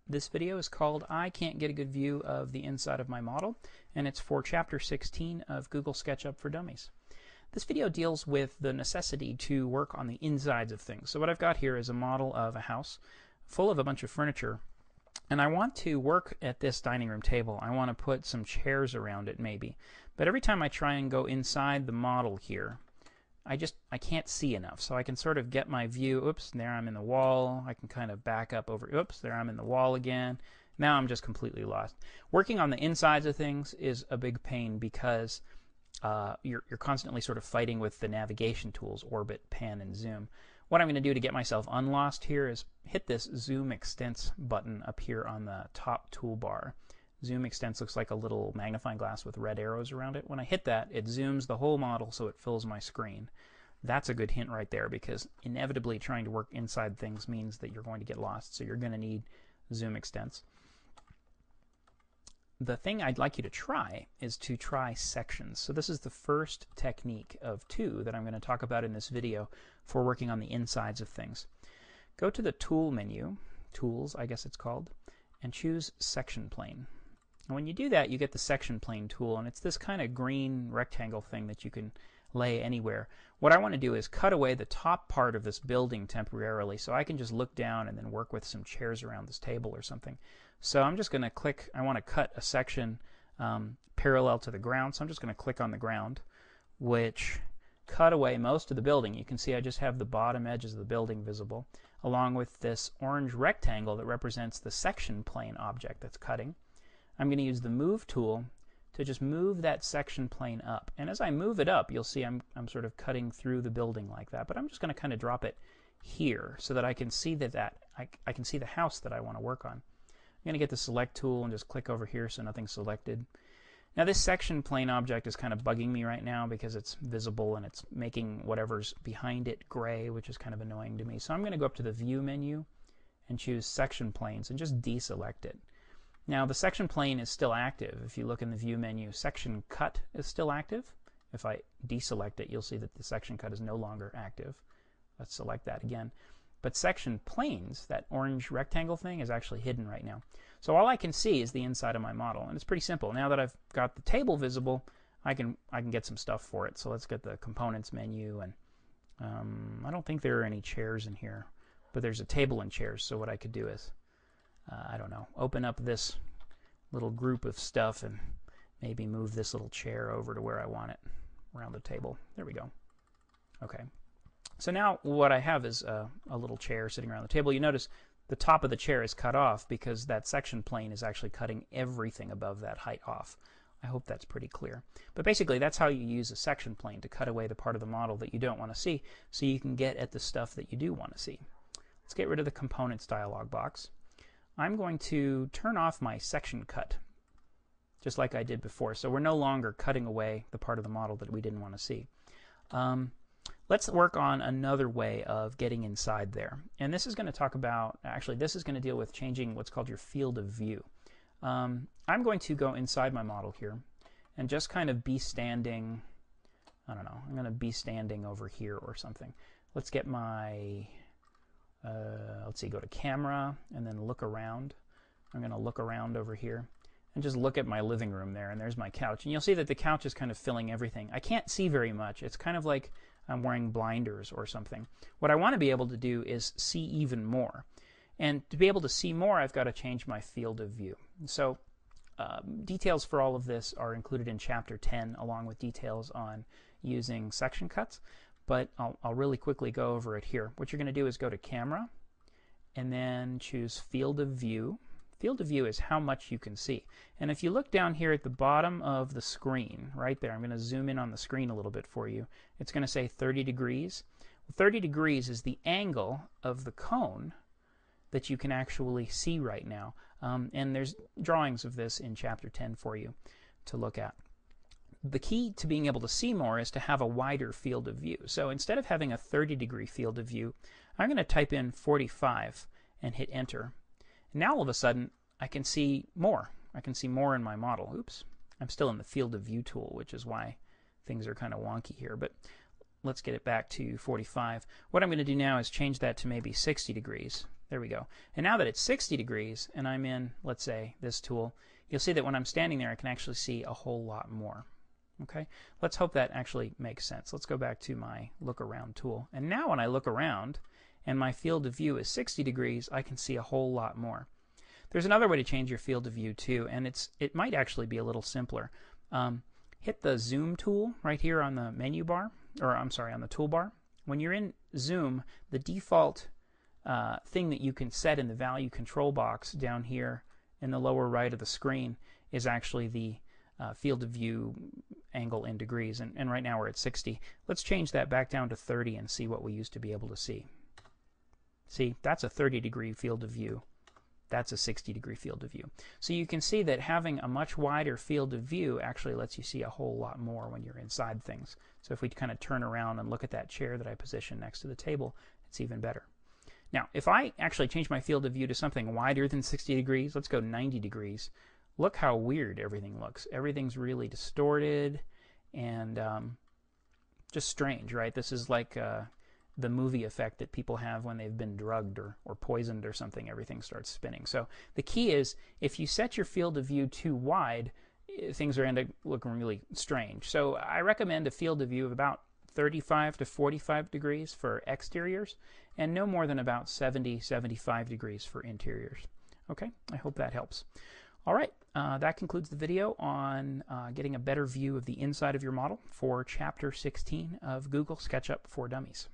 This video is called I Can't Get a Good View of the Inside of My Model, and it's for Chapter 16 of Google Sketchup for Dummies. This video deals with the necessity to work on the insides of things. So what I've got here is a model of a house full of a bunch of furniture, and I want to work at this dining room table. I want to put some chairs around it maybe. But every time I try and go inside the model here, I can't see enough. So I can sort of get my view. Oops, there I'm in the wall. I can kind of back up over. Oops, there I'm in the wall again. Now I'm just completely lost. Working on the insides of things is a big pain because you're constantly sort of fighting with the navigation tools, orbit, pan, and zoom. What I'm going to do to get myself unlost here is hit this Zoom Extents button up here on the top toolbar. Zoom Extents looks like a little magnifying glass with red arrows around it. When I hit that, it zooms the whole model so it fills my screen. That's a good hint right there, because inevitably trying to work inside things means that you're going to get lost, so you're going to need Zoom Extents. The thing I'd like you to try is to try sections. So this is the first technique of two that I'm going to talk about in this video for working on the insides of things. Go to the Tool menu, Tools I guess it's called, and choose Section Plane. And when you do that, you get the Section Plane tool, and it's this kind of green rectangle thing that you can lay anywhere. What I want to do is cut away the top part of this building temporarily, so I can just look down and then work with some chairs around this table or something. So I'm just going to click, I want to cut a section parallel to the ground, so I'm just going to click on the ground, which cut away most of the building. You can see I just have the bottom edges of the building visible, along with this orange rectangle that represents the section plane object that's cutting. I'm going to use the Move tool to just move that section plane up. And as I move it up, you'll see I'm sort of cutting through the building like that. But I'm just going to kind of drop it here so that I can see I can see the house that I want to work on. I'm going to get the Select tool and just click over here so nothing's selected. Now this section plane object is kind of bugging me right now because it's visible and it's making whatever's behind it gray, which is kind of annoying to me. So I'm going to go up to the View menu and choose Section Planes and just deselect it. Now the section plane is still active. If you look in the View menu, Section Cut is still active. If I deselect it, you'll see that the section cut is no longer active. Let's select that again. But Section Planes, that orange rectangle thing, is actually hidden right now. So all I can see is the inside of my model, and it's pretty simple. Now that I've got the table visible, I can get some stuff for it. So let's get the Components menu, and I don't think there are any chairs in here, but there's a table and chairs. So what I could do is I don't know, open up this little group of stuff and maybe move this little chair over to where I want it around the table. There we go. Okay. So now what I have is a little chair sitting around the table. You notice the top of the chair is cut off because that section plane is actually cutting everything above that height off. I hope that's pretty clear. But basically that's how you use a section plane, to cut away the part of the model that you don't want to see so you can get at the stuff that you do want to see. Let's get rid of the Components dialog box. I'm going to turn off my section cut, just like I did before. So we're no longer cutting away the part of the model that we didn't want to see. Let's work on another way of getting inside there. And this is going to talk about, actually this is going to deal with changing what's called your field of view. I'm going to go inside my model here and just kind of be standing, I don't know, I'm going to be standing over here or something. Let's get my let's see, go to Camera and then Look Around. I'm going to look around over here and just look at my living room there, and there's my couch. And you'll see that the couch is kind of filling everything. I can't see very much. It's kind of like I'm wearing blinders or something. What I want to be able to do is see even more. And to be able to see more, I've got to change my field of view. So details for all of this are included in Chapter 10, along with details on using section cuts. But I'll really quickly go over it here. What you're going to do is go to Camera and then choose Field of View. Field of view is how much you can see. And if you look down here at the bottom of the screen, right there, I'm going to zoom in on the screen a little bit for you. It's going to say 30 degrees. Well, 30 degrees is the angle of the cone that you can actually see right now. And there's drawings of this in Chapter 10 for you to look at. The key to being able to see more is to have a wider field of view. So instead of having a 30-degree field of view, I'm going to type in 45 and hit Enter. And now all of a sudden, I can see more. I can see more in my model. Oops. I'm still in the Field of View tool, which is why things are kind of wonky here. But let's get it back to 45. What I'm going to do now is change that to maybe 60 degrees. There we go. And now that it's 60 degrees and I'm in, let's say, this tool, you'll see that when I'm standing there I can actually see a whole lot more. Okay, let's hope that actually makes sense. Let's go back to my look around tool. And now when I look around and my field of view is 60 degrees, I can see a whole lot more. There's another way to change your field of view too, and it might actually be a little simpler. Hit the zoom tool right here on the menu bar, or I'm sorry, on the toolbar. When you're in zoom, the default thing that you can set in the value control box down here in the lower right of the screen is actually the field of view angle in degrees, and right now we're at 60. Let's change that back down to 30 and see what we used to be able to see. See, that's a 30-degree field of view. That's a 60-degree field of view. So you can see that having a much wider field of view actually lets you see a whole lot more when you're inside things. So if we kind of turn around and look at that chair that I positioned next to the table, it's even better. Now, if I actually change my field of view to something wider than 60 degrees, let's go 90 degrees, look how weird everything looks. Everything's really distorted and just strange, right? This is like the movie effect that people have when they've been drugged or poisoned or something. Everything starts spinning. So the key is, if you set your field of view too wide, things are going to look really strange. So I recommend a field of view of about 35 to 45 degrees for exteriors and no more than about 70, 75 degrees for interiors. Okay, I hope that helps. All right, that concludes the video on getting a better view of the inside of your model for Chapter 16 of Google SketchUp for Dummies.